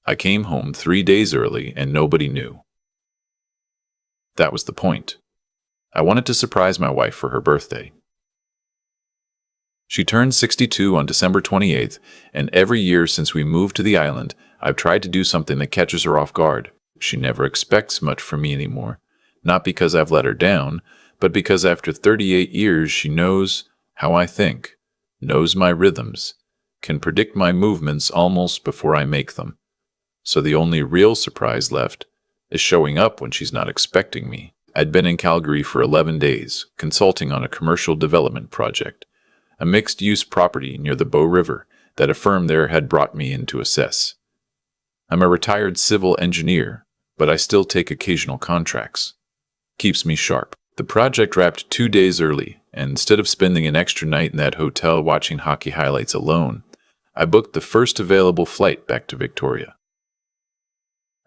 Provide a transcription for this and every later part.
I came home 3 days early and nobody knew. That was the point. I wanted to surprise my wife for her birthday. She turned 62 on December 28th, and every year since we moved to the island, I've tried to do something that catches her off guard. She never expects much from me anymore. Not because I've let her down, but because after 38 years she knows how I think, knows my rhythms, can predict my movements almost before I make them. So the only real surprise left is showing up when she's not expecting me. I'd been in Calgary for 11 days, consulting on a commercial development project, a mixed-use property near the Bow River that a firm there had brought me in to assess. I'm a retired civil engineer, but I still take occasional contracts. Keeps me sharp. The project wrapped 2 days early, and instead of spending an extra night in that hotel watching hockey highlights alone, I booked the first available flight back to Victoria.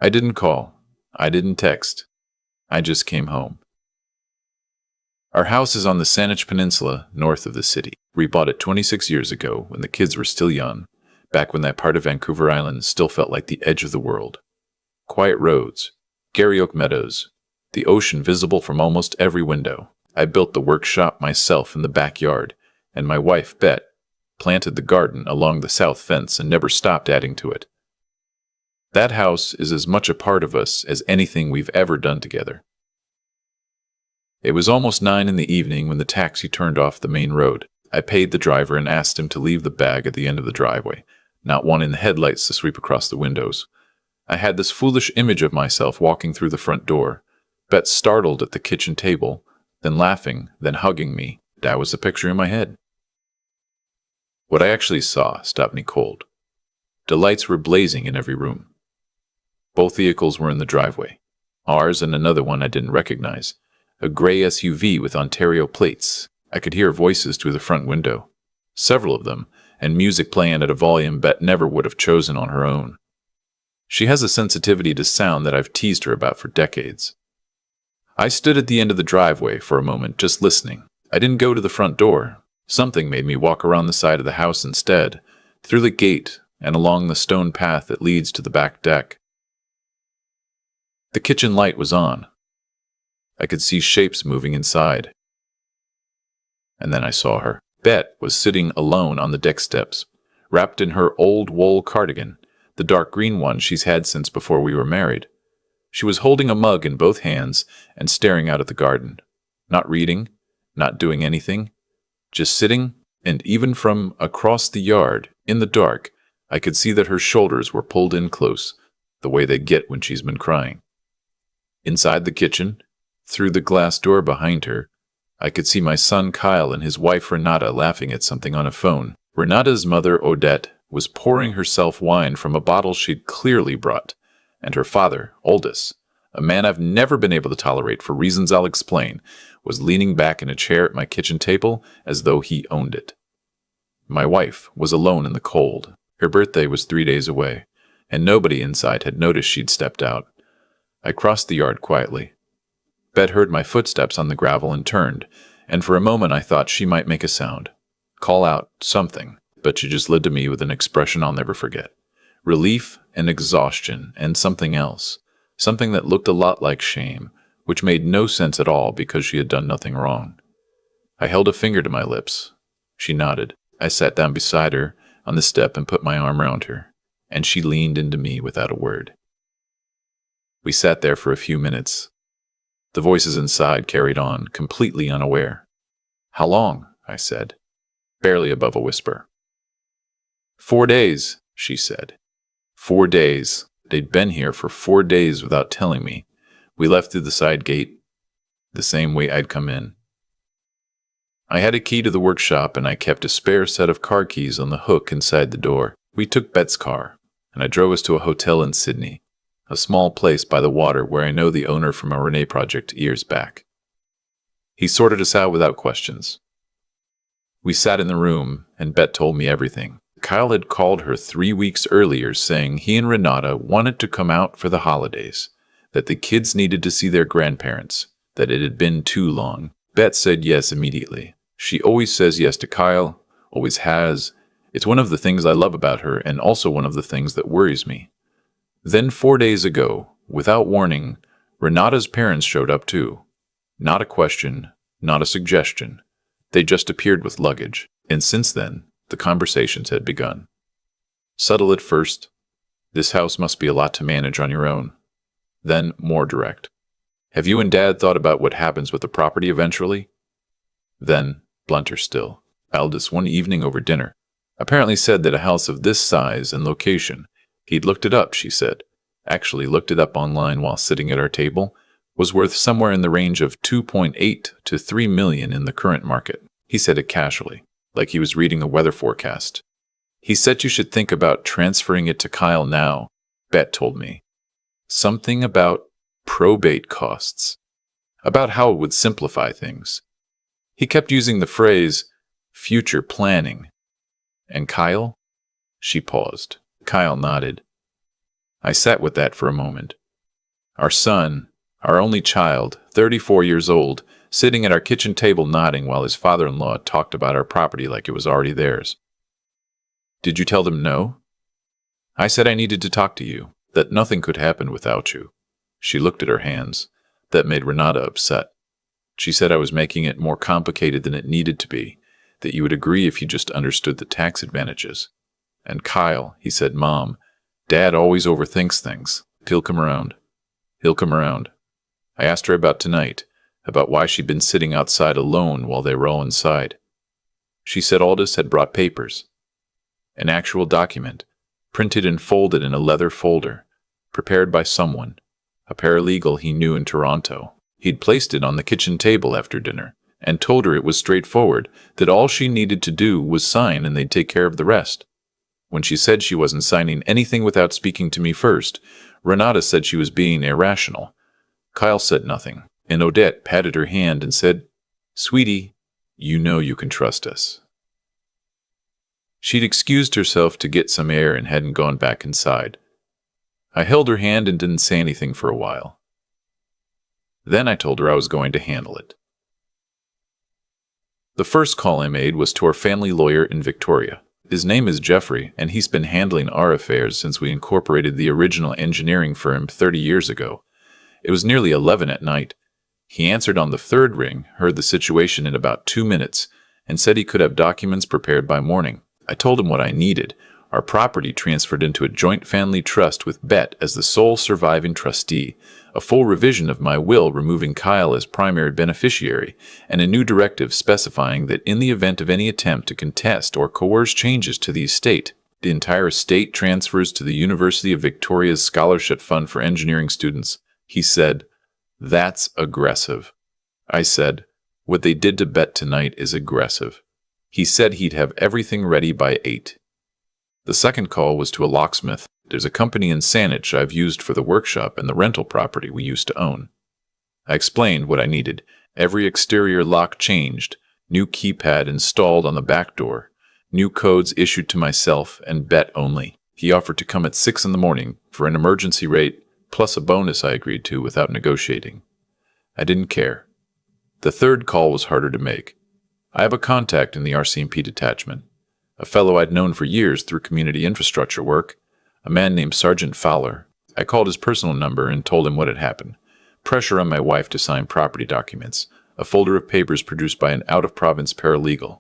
I didn't call. I didn't text. I just came home. Our house is on the Saanich Peninsula, north of the city. We bought it 26 years ago when the kids were still young, back when that part of Vancouver Island still felt like the edge of the world. Quiet roads, Garryoak meadows, the ocean visible from almost every window. I built the workshop myself in the backyard, and my wife, Bet, planted the garden along the south fence and never stopped adding to it. That house is as much a part of us as anything we've ever done together. It was almost 9 in the evening when the taxi turned off the main road. I paid the driver and asked him to leave the bag at the end of the driveway, not wanting the headlights to sweep across the windows. I had this foolish image of myself walking through the front door, Bet startled at the kitchen table, then laughing, then hugging me. That was the picture in my head. What I actually saw stopped me cold. The lights were blazing in every room. Both vehicles were in the driveway. Ours and another one I didn't recognize. A gray SUV with Ontario plates. I could hear voices through the front window. Several of them, and music playing at a volume Bet never would have chosen on her own. She has a sensitivity to sound that I've teased her about for decades. I stood at the end of the driveway for a moment, just listening. I didn't go to the front door. Something made me walk around the side of the house instead, through the gate and along the stone path that leads to the back deck. The kitchen light was on. I could see shapes moving inside. And then I saw her. Bet was sitting alone on the deck steps, wrapped in her old wool cardigan, the dark green one she's had since before we were married. She was holding a mug in both hands and staring out at the garden. Not reading, not doing anything, just sitting, and even from across the yard, in the dark, I could see that her shoulders were pulled in close, the way they get when she's been crying. Inside the kitchen, through the glass door behind her, I could see my son Kyle and his wife Renata laughing at something on a phone. Renata's mother, Odette, was pouring herself wine from a bottle she'd clearly brought, and her father, Aldous, a man I've never been able to tolerate for reasons I'll explain, was leaning back in a chair at my kitchen table as though he owned it. My wife was alone in the cold. Her birthday was 3 days away, and nobody inside had noticed she'd stepped out. I crossed the yard quietly. Bet heard my footsteps on the gravel and turned, and for a moment I thought she might make a sound, call out something, but she just led to me with an expression I'll never forget. Relief and exhaustion and something else, something that looked a lot like shame, which made no sense at all because she had done nothing wrong. I held a finger to my lips. She nodded. I sat down beside her on the step and put my arm around her, and she leaned into me without a word. We sat there for a few minutes. The voices inside carried on, completely unaware. "How long?" I said, barely above a whisper. 4 days, she said. 4 days. They'd been here for 4 days without telling me. We left through the side gate, the same way I'd come in. I had a key to the workshop, and I kept a spare set of car keys on the hook inside the door. We took Bet's car, and I drove us to a hotel in Sydney, a small place by the water where I know the owner from our Renee project years back. He sorted us out without questions. We sat in the room, and Bet told me everything. Kyle had called her 3 weeks earlier saying he and Renata wanted to come out for the holidays, that the kids needed to see their grandparents, that it had been too long. Bet said yes immediately. She always says yes to Kyle, always has. It's one of the things I love about her and also one of the things that worries me. Then 4 days ago, without warning, Renata's parents showed up too. Not a question, not a suggestion. They just appeared with luggage, and since then, the conversations had begun. Subtle at first. This house must be a lot to manage on your own. Then more direct. Have you and Dad thought about what happens with the property eventually? Then, blunter still, Aldous one evening over dinner apparently said that a house of this size and location, he'd looked it up, she said, actually looked it up online while sitting at our table, was worth somewhere in the range of 2.8 to 3 million in the current market. He said it casually, like he was reading a weather forecast. He said you should think about transferring it to Kyle now, Bet told me. Something about probate costs. About how it would simplify things. He kept using the phrase, future planning. And Kyle? She paused. Kyle nodded. I sat with that for a moment. Our son, our only child, 34 years old, sitting at our kitchen table nodding while his father-in-law talked about our property like it was already theirs. Did you tell them no? I said I needed to talk to you, that nothing could happen without you. She looked at her hands. That made Renata upset. She said I was making it more complicated than it needed to be, that you would agree if you just understood the tax advantages. And Kyle, he said, Mom, Dad always overthinks things. He'll come around. He'll come around. I asked her about tonight, about why she'd been sitting outside alone while they were all inside. She said Aldous had brought papers. An actual document, printed and folded in a leather folder, prepared by someone, a paralegal he knew in Toronto. He'd placed it on the kitchen table after dinner, and told her it was straightforward, that all she needed to do was sign and they'd take care of the rest. When she said she wasn't signing anything without speaking to me first, Renata said she was being irrational. Kyle said nothing, and Odette patted her hand and said, Sweetie, you know you can trust us. She'd excused herself to get some air and hadn't gone back inside. I held her hand and didn't say anything for a while. Then I told her I was going to handle it. The first call I made was to our family lawyer in Victoria. His name is Jeffrey, and he's been handling our affairs since we incorporated the original engineering firm 30 years ago. It was nearly 11 at night. He answered on the third ring, heard the situation in about 2 minutes, and said he could have documents prepared by morning. I told him what I needed. Our property transferred into a joint family trust with Bet as the sole surviving trustee, a full revision of my will removing Kyle as primary beneficiary, and a new directive specifying that in the event of any attempt to contest or coerce changes to the estate, the entire estate transfers to the University of Victoria's Scholarship Fund for Engineering students. He said, That's aggressive. I said, What they did to Bet tonight is aggressive. He said he'd have everything ready by 8. The second call was to a locksmith. There's a company in Saanich I've used for the workshop and the rental property we used to own. I explained what I needed. Every exterior lock changed, new keypad installed on the back door, new codes issued to myself and Bet only. He offered to come at 6 in the morning for an emergency rate, plus a bonus I agreed to without negotiating. I didn't care. The third call was harder to make. I have a contact in the RCMP detachment, a fellow I'd known for years through community infrastructure work, a man named Sergeant Fowler. I called his personal number and told him what had happened. Pressure on my wife to sign property documents, a folder of papers produced by an out-of-province paralegal.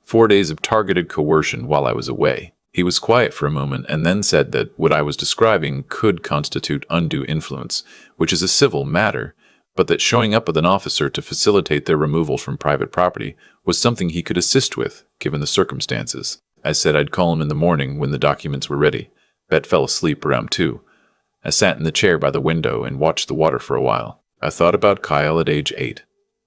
4 days of targeted coercion while I was away. He was quiet for a moment and then said that what I was describing could constitute undue influence, which is a civil matter, but that showing up with an officer to facilitate their removal from private property was something he could assist with, given the circumstances. I said I'd call him in the morning when the documents were ready. Bet fell asleep around 2. I sat in the chair by the window and watched the water for a while. I thought about Kyle at age 8.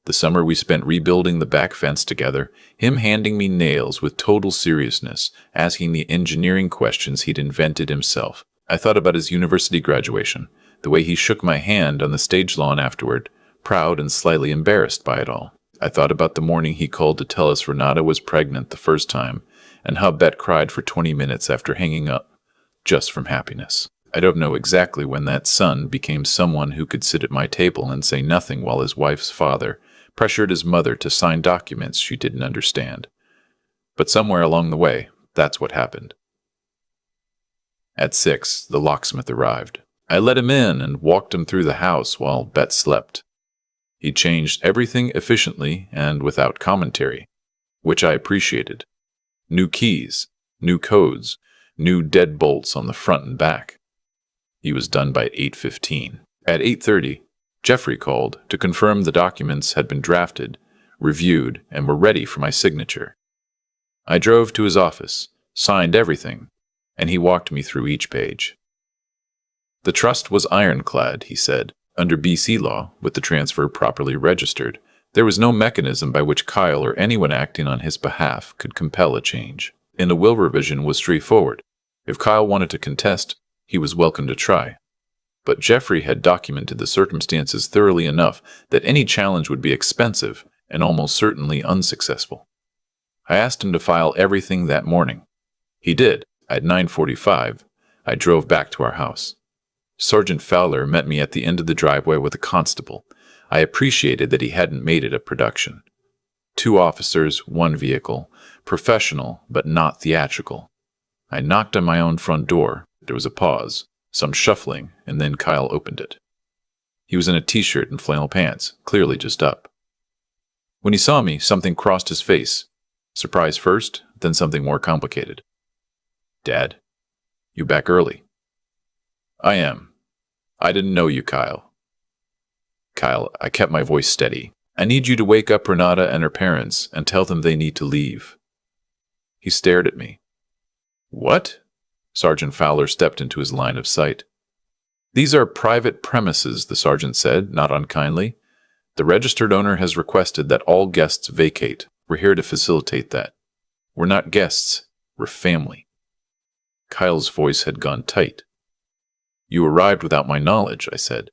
The summer we spent rebuilding the back fence together, him handing me nails with total seriousness, asking the engineering questions he'd invented himself. I thought about his university graduation, the way he shook my hand on the stage lawn afterward, proud and slightly embarrassed by it all. I thought about the morning he called to tell us Renata was pregnant the first time, and how Bet cried for 20 minutes after hanging up, just from happiness. I don't know exactly when that son became someone who could sit at my table and say nothing while his wife's father pressured his mother to sign documents she didn't understand. But somewhere along the way, that's what happened. At 6, the locksmith arrived. I let him in and walked him through the house while Bet slept. He changed everything efficiently and without commentary, which I appreciated. New keys, new codes, new deadbolts on the front and back. He was done by 8:15. At 8:30, Jeffrey called to confirm the documents had been drafted, reviewed, and were ready for my signature. I drove to his office, signed everything, and he walked me through each page. The trust was ironclad, he said. Under BC law, with the transfer properly registered, there was no mechanism by which Kyle or anyone acting on his behalf could compel a change. And the will revision was straightforward. If Kyle wanted to contest, he was welcome to try. But Jeffrey had documented the circumstances thoroughly enough that any challenge would be expensive and almost certainly unsuccessful. I asked him to file everything that morning. He did. At 9:45, I drove back to our house. Sergeant Fowler met me at the end of the driveway with a constable. I appreciated that he hadn't made it a production. 2 officers, 1 vehicle, professional but not theatrical. I knocked on my own front door. There was a pause, some shuffling, and then Kyle opened it. He was in a t-shirt and flannel pants, clearly just up. When he saw me, something crossed his face. Surprise first, then something more complicated. "Dad, you back early?" "I am. I didn't know you, Kyle." "Kyle," I kept my voice steady. "I need you to wake up Renata and her parents and tell them they need to leave." He stared at me. "What?" Sergeant Fowler stepped into his line of sight. "These are private premises," the sergeant said, not unkindly. "The registered owner has requested that all guests vacate. We're here to facilitate that. We're not guests, we're family." Kyle's voice had gone tight. "You arrived without my knowledge," I said.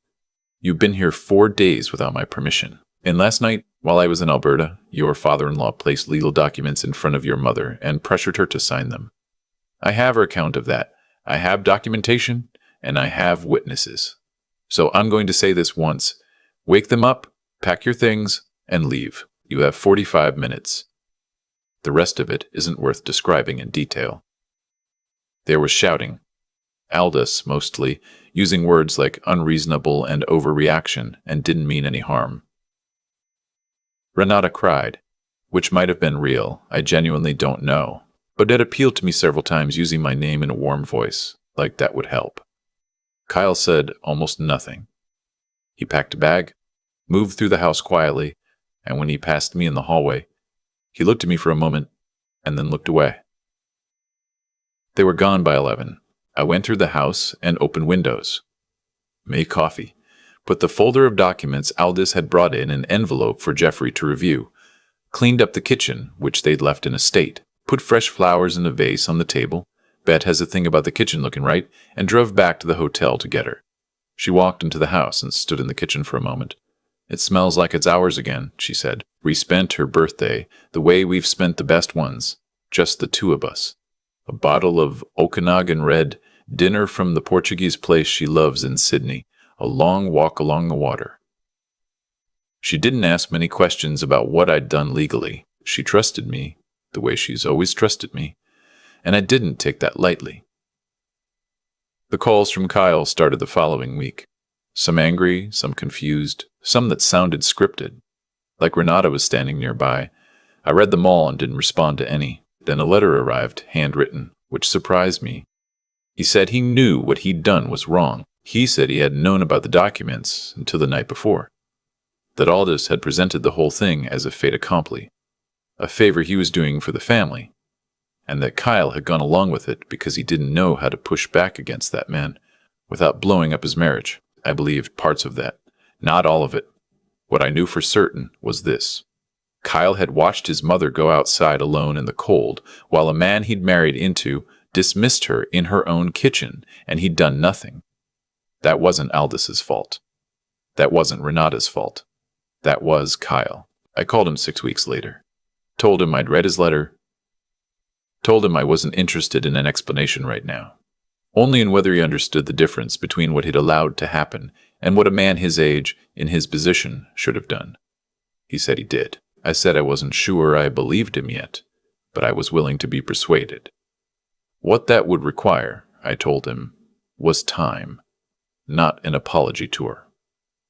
"You've been here 4 days without my permission. And last night, while I was in Alberta, your father-in-law placed legal documents in front of your mother and pressured her to sign them. I have her account of that. I have documentation, and I have witnesses. So I'm going to say this once. Wake them up, pack your things, and leave. You have 45 minutes. The rest of it isn't worth describing in detail." There was shouting. Aldous, mostly, using words like unreasonable and overreaction, and didn't mean any harm. Renata cried, which might have been real, I genuinely don't know, but it appealed to me several times using my name in a warm voice, like that would help. Kyle said almost nothing. He packed a bag, moved through the house quietly, and when he passed me in the hallway, he looked at me for a moment, and then looked away. They were gone by 11. I went through the house and opened windows. Made coffee. Put the folder of documents Aldous had brought in an envelope for Jeffrey to review. Cleaned up the kitchen, which they'd left in a state. Put fresh flowers in a vase on the table. Bet has a thing about the kitchen looking right, and drove back to the hotel to get her. She walked into the house and stood in the kitchen for a moment. "It smells like it's ours again," she said. "We spent her birthday the way we've spent the best ones. Just the 2 of us. A bottle of Okanagan Red, dinner from the Portuguese place she loves in Sydney, a long walk along the water." She didn't ask many questions about what I'd done legally. She trusted me, the way she's always trusted me, and I didn't take that lightly. The calls from Kyle started the following week. Some angry, some confused, some that sounded scripted. Like Renata was standing nearby. I read them all and didn't respond to any. Then a letter arrived, handwritten, which surprised me. He said he knew what he'd done was wrong. He said he hadn't known about the documents until the night before. That Aldous had presented the whole thing as a fait accompli, a favor he was doing for the family, and that Kyle had gone along with it because he didn't know how to push back against that man without blowing up his marriage. I believed parts of that, not all of it. What I knew for certain was this. Kyle had watched his mother go outside alone in the cold, while a man he'd married into dismissed her in her own kitchen, and he'd done nothing. That wasn't Aldous' fault. That wasn't Renata's fault. That was Kyle. I called him 6 weeks later. Told him I'd read his letter. Told him I wasn't interested in an explanation right now. Only in whether he understood the difference between what he'd allowed to happen and what a man his age, in his position, should have done. He said he did. I said I wasn't sure I believed him yet, but I was willing to be persuaded. What that would require, I told him, was time. Not an apology tour.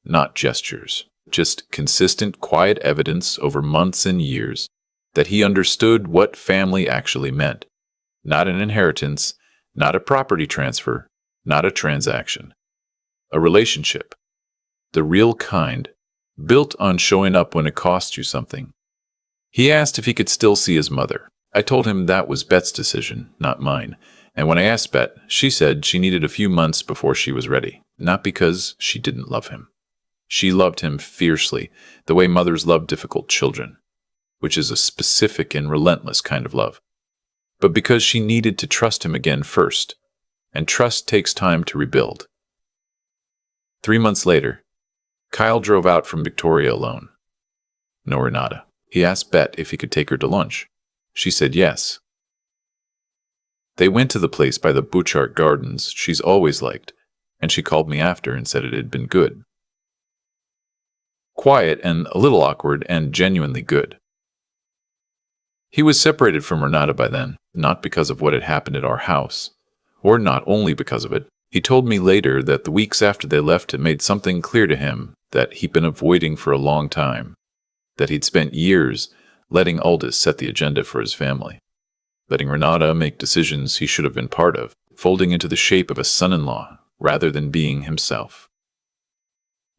Not gestures. Just consistent, quiet evidence over months and years that he understood what family actually meant. Not an inheritance, not a property transfer, not a transaction. A relationship. The real kind, built on showing up when it costs you something. He asked if he could still see his mother. I told him that was Bet's decision, not mine. And when I asked Bet, she said she needed a few months before she was ready. Not because she didn't love him. She loved him fiercely, the way mothers love difficult children, which is a specific and relentless kind of love. But because she needed to trust him again first, and trust takes time to rebuild. 3 months later, Kyle drove out from Victoria alone. No Renata. He asked Bet if he could take her to lunch. She said yes. They went to the place by the Butchart Gardens she's always liked, and she called me after and said it had been good. Quiet and a little awkward and genuinely good. He was separated from Renata by then, not because of what had happened at our house, or not only because of it. He told me later that the weeks after they left it made something clear to him that he'd been avoiding for a long time, that he'd spent years letting Aldous set the agenda for his family, letting Renata make decisions he should have been part of, folding into the shape of a son-in-law rather than being himself.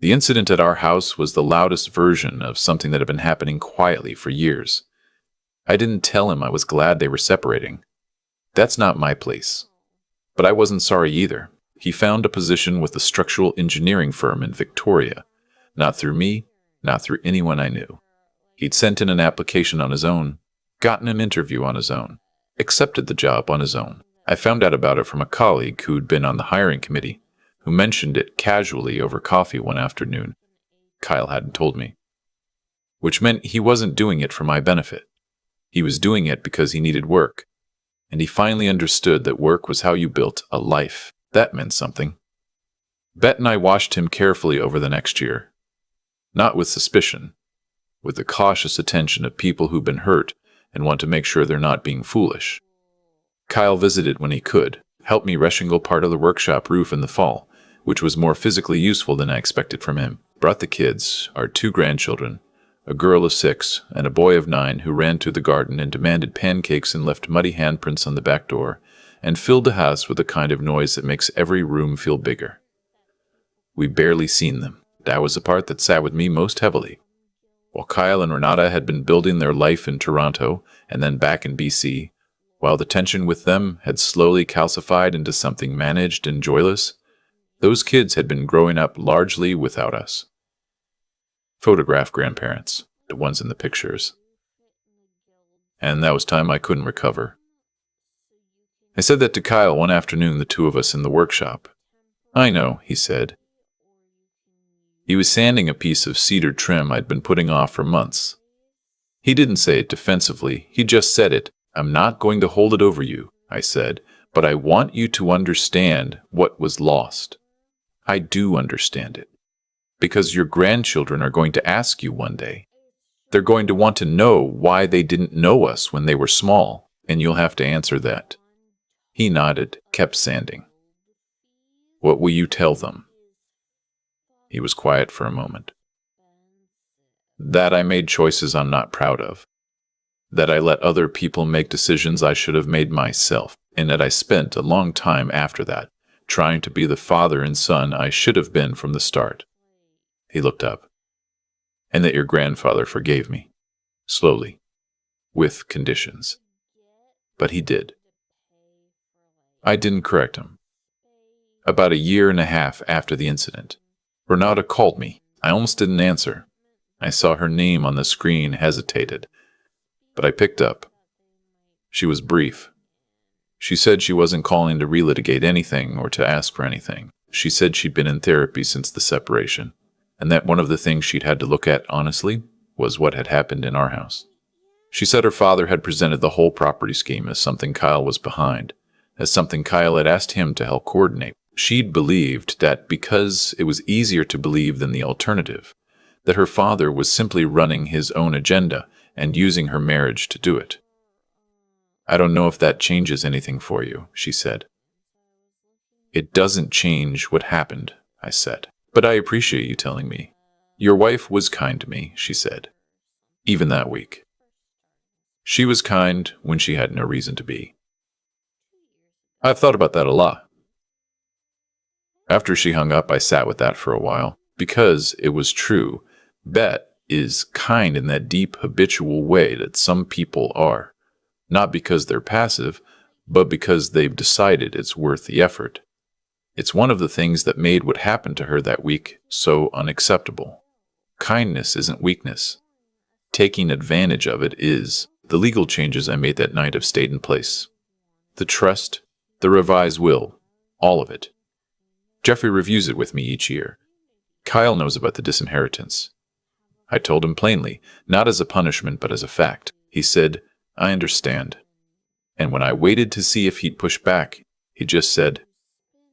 The incident at our house was the loudest version of something that had been happening quietly for years. I didn't tell him I was glad they were separating. That's not my place. But I wasn't sorry either. He found a position with a structural engineering firm in Victoria. Not through me, not through anyone I knew. He'd sent in an application on his own, gotten an interview on his own, accepted the job on his own. I found out about it from a colleague who'd been on the hiring committee, who mentioned it casually over coffee one afternoon. Kyle hadn't told me. Which meant he wasn't doing it for my benefit. He was doing it because he needed work. And he finally understood that work was how you built a life. That meant something. Bet and I watched him carefully over the next year. Not with suspicion, with the cautious attention of people who've been hurt and want to make sure they're not being foolish. Kyle visited when he could, helped me reshingle part of the workshop roof in the fall, which was more physically useful than I expected from him. Brought the kids, our 2 grandchildren, a girl of 6 and a boy of 9 who ran to the garden and demanded pancakes and left muddy handprints on the back door, and filled the house with the kind of noise that makes every room feel bigger. We barely seen them. That was the part that sat with me most heavily. While Kyle and Renata had been building their life in Toronto and then back in BC, while the tension with them had slowly calcified into something managed and joyless, those kids had been growing up largely without us. Photograph grandparents, the ones in the pictures. And that was time I couldn't recover. I said that to Kyle one afternoon, the 2 of us in the workshop. I know, he said. He was sanding a piece of cedar trim I'd been putting off for months. He didn't say it defensively, he just said it. I'm not going to hold it over you, I said, but I want you to understand what was lost. I do understand it. Because your grandchildren are going to ask you one day. They're going to want to know why they didn't know us when they were small, and you'll have to answer that. He nodded, kept sanding. What will you tell them? He was quiet for a moment. That I made choices I'm not proud of. That I let other people make decisions I should have made myself, and that I spent a long time after that trying to be the father and son I should have been from the start. He looked up. And that your grandfather forgave me. Slowly. With conditions. But he did. I didn't correct him. About 1.5 years after the incident, Renata called me. I almost didn't answer. I saw her name on the screen, hesitated. But I picked up. She was brief. She said she wasn't calling to relitigate anything or to ask for anything. She said she'd been in therapy since the separation, and that one of the things she'd had to look at honestly was what had happened in our house. She said her father had presented the whole property scheme as something Kyle was behind, as something Kyle had asked him to help coordinate. She'd believed that because it was easier to believe than the alternative, that her father was simply running his own agenda and using her marriage to do it. I don't know if that changes anything for you, she said. It doesn't change what happened, I said. But I appreciate you telling me. Your wife was kind to me, she said. Even that week. She was kind when she had no reason to be. I've thought about that a lot. After she hung up, I sat with that for a while, because it was true. Bet is kind in that deep, habitual way that some people are. Not because they're passive, but because they've decided it's worth the effort. It's one of the things that made what happened to her that week so unacceptable. Kindness isn't weakness. Taking advantage of it is. The legal changes I made that night have stayed in place. The trust, the revised will, all of it. Jeffrey reviews it with me each year. Kyle knows about the disinheritance. I told him plainly, not as a punishment but as a fact. He said, I understand. And when I waited to see if he'd push back, he just said,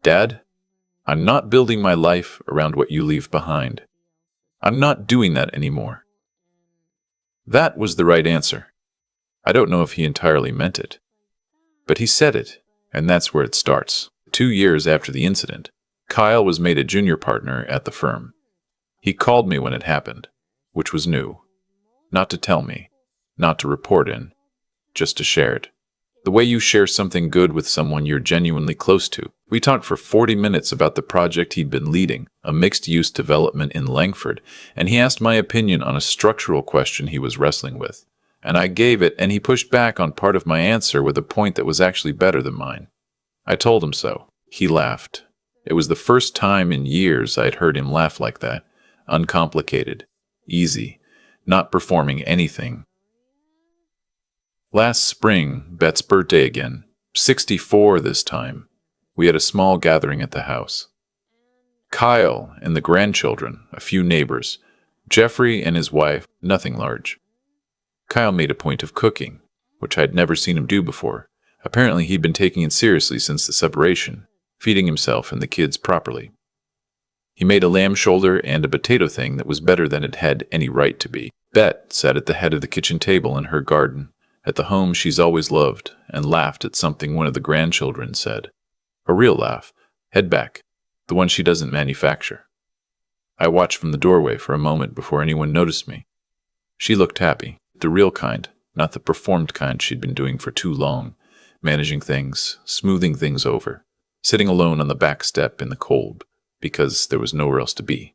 Dad, I'm not building my life around what you leave behind. I'm not doing that anymore. That was the right answer. I don't know if he entirely meant it. But he said it, and that's where it starts. 2 years after the incident, Kyle was made a junior partner at the firm. He called me when it happened, which was new. Not to tell me, not to report in, just to share it. The way you share something good with someone you're genuinely close to. We talked for 40 minutes about the project he'd been leading, a mixed-use development in Langford, and he asked my opinion on a structural question he was wrestling with. And I gave it, and he pushed back on part of my answer with a point that was actually better than mine. I told him so. He laughed. It was the first time in years I'd heard him laugh like that. Uncomplicated. Easy. Not performing anything. Last spring, Bet's birthday again. 64 this time. We had a small gathering at the house. Kyle and the grandchildren, a few neighbors. Jeffrey and his wife, nothing large. Kyle made a point of cooking, which I'd never seen him do before. Apparently he'd been taking it seriously since the separation, feeding himself and the kids properly. He made a lamb shoulder and a potato thing that was better than it had any right to be. Bet sat at the head of the kitchen table in her garden, at the home she's always loved, and laughed at something one of the grandchildren said. A real laugh, head back, the one she doesn't manufacture. I watched from the doorway for a moment before anyone noticed me. She looked happy, the real kind, not the performed kind she'd been doing for too long, managing things, smoothing things over, sitting alone on the back step in the cold, because there was nowhere else to be.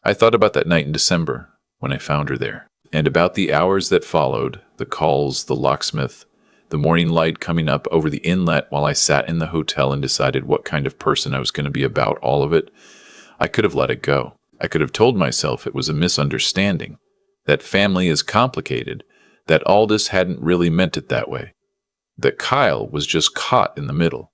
I thought about that night in December, when I found her there, and about the hours that followed, the calls, the locksmith, the morning light coming up over the inlet while I sat in the hotel and decided what kind of person I was going to be about all of it. I could have let it go. I could have told myself it was a misunderstanding, that family is complicated, that Aldous hadn't really meant it that way, that Kyle was just caught in the middle,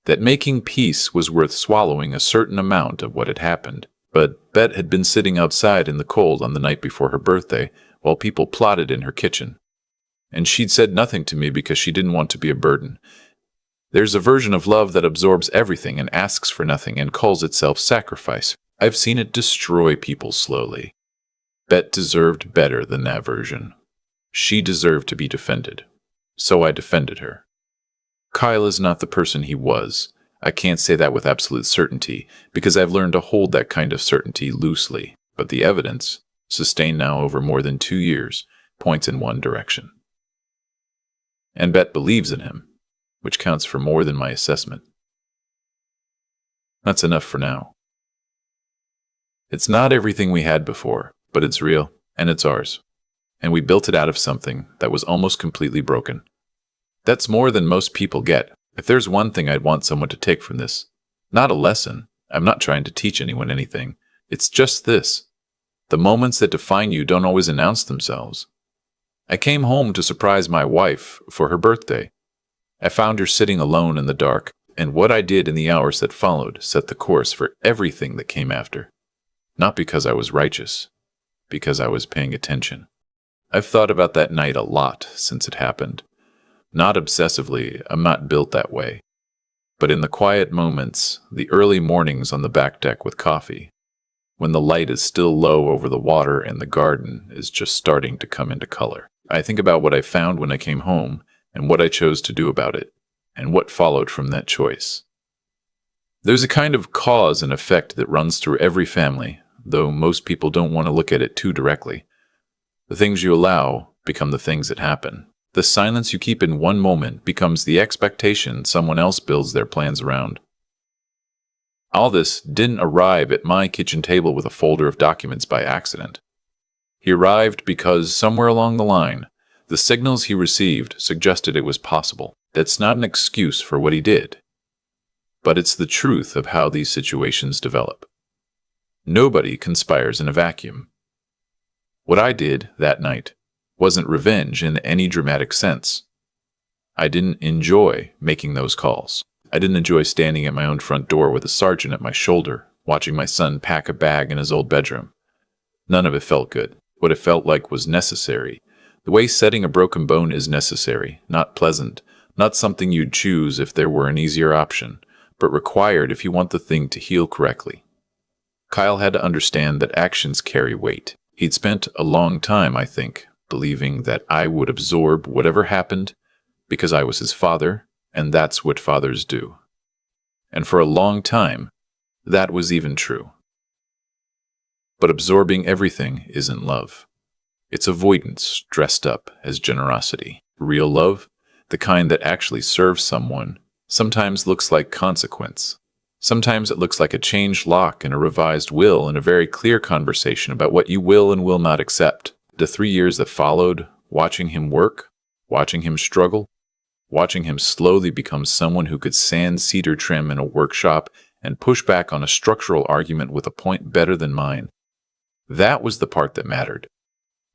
that making peace was worth swallowing a certain amount of what had happened. But Bet had been sitting outside in the cold on the night before her birthday while people plotted in her kitchen. And she'd said nothing to me because she didn't want to be a burden. There's a version of love that absorbs everything and asks for nothing and calls itself sacrifice. I've seen it destroy people slowly. Bet deserved better than that version. She deserved to be defended. So I defended her. Kyle is not the person he was. I can't say that with absolute certainty, because I've learned to hold that kind of certainty loosely, but the evidence, sustained now over more than 2 years, points in one direction. And Bet believes in him, which counts for more than my assessment. That's enough for now. It's not everything we had before, but it's real, and it's ours. And we built it out of something that was almost completely broken. That's more than most people get. If there's one thing I'd want someone to take from this, not a lesson, I'm not trying to teach anyone anything, it's just this. The moments that define you don't always announce themselves. I came home to surprise my wife for her birthday. I found her sitting alone in the dark, and what I did in the hours that followed set the course for everything that came after. Not because I was righteous, because I was paying attention. I've thought about that night a lot since it happened. Not obsessively, I'm not built that way. But in the quiet moments, the early mornings on the back deck with coffee, when the light is still low over the water and the garden is just starting to come into color, I think about what I found when I came home and what I chose to do about it, and what followed from that choice. There's a kind of cause and effect that runs through every family, though most people don't want to look at it too directly. The things you allow become the things that happen. The silence you keep in one moment becomes the expectation someone else builds their plans around. All this didn't arrive at my kitchen table with a folder of documents by accident. He arrived because somewhere along the line, the signals he received suggested it was possible. That's not an excuse for what he did, but it's the truth of how these situations develop. Nobody conspires in a vacuum. What I did that night wasn't revenge in any dramatic sense. I didn't enjoy making those calls. I didn't enjoy standing at my own front door with a sergeant at my shoulder, watching my son pack a bag in his old bedroom. None of it felt good. What it felt like was necessary. The way setting a broken bone is necessary, not pleasant, not something you'd choose if there were an easier option, but required if you want the thing to heal correctly. Kyle had to understand that actions carry weight. He'd spent a long time, I think, believing that I would absorb whatever happened because I was his father, and that's what fathers do. And for a long time, that was even true. But absorbing everything isn't love. It's avoidance dressed up as generosity. Real love, the kind that actually serves someone, sometimes looks like consequence. Sometimes it looks like a changed lock and a revised will and a very clear conversation about what you will and will not accept. The 3 years that followed, watching him work, watching him struggle, watching him slowly become someone who could sand cedar trim in a workshop and push back on a structural argument with a point better than mine. That was the part that mattered.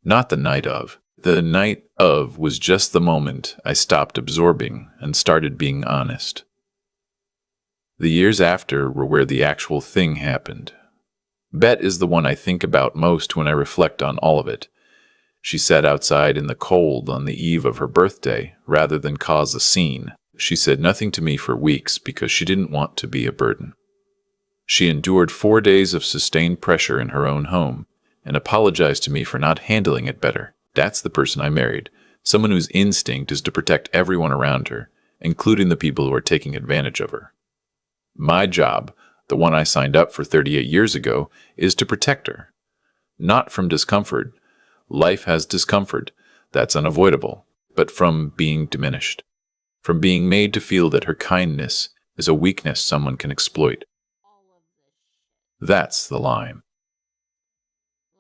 Not the night of. The night of was just the moment I stopped absorbing and started being honest. The years after were where the actual thing happened. Bet is the one I think about most when I reflect on all of it. She sat outside in the cold on the eve of her birthday rather than cause a scene. She said nothing to me for weeks because she didn't want to be a burden. She endured 4 days of sustained pressure in her own home and apologized to me for not handling it better. That's the person I married, someone whose instinct is to protect everyone around her, including the people who are taking advantage of her. My job, the one I signed up for 38 years ago, is to protect her. Not from discomfort. Life has discomfort. That's unavoidable. But from being diminished. From being made to feel that her kindness is a weakness someone can exploit. That's the line.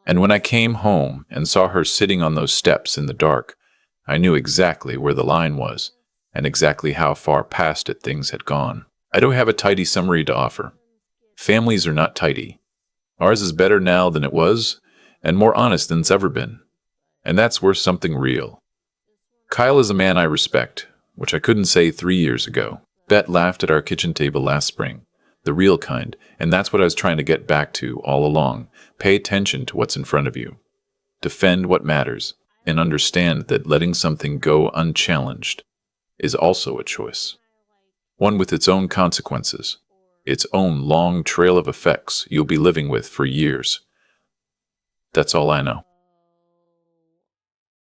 And when I came home and saw her sitting on those steps in the dark, I knew exactly where the line was and exactly how far past it things had gone. I don't have a tidy summary to offer. Families are not tidy. Ours is better now than it was, and more honest than it's ever been. And that's worth something real. Kyle is a man I respect, which I couldn't say 3 years ago. Bet laughed at our kitchen table last spring. The real kind, and that's what I was trying to get back to all along. Pay attention to what's in front of you. Defend what matters, and understand that letting something go unchallenged is also a choice. One with its own consequences, its own long trail of effects you'll be living with for years. That's all I know.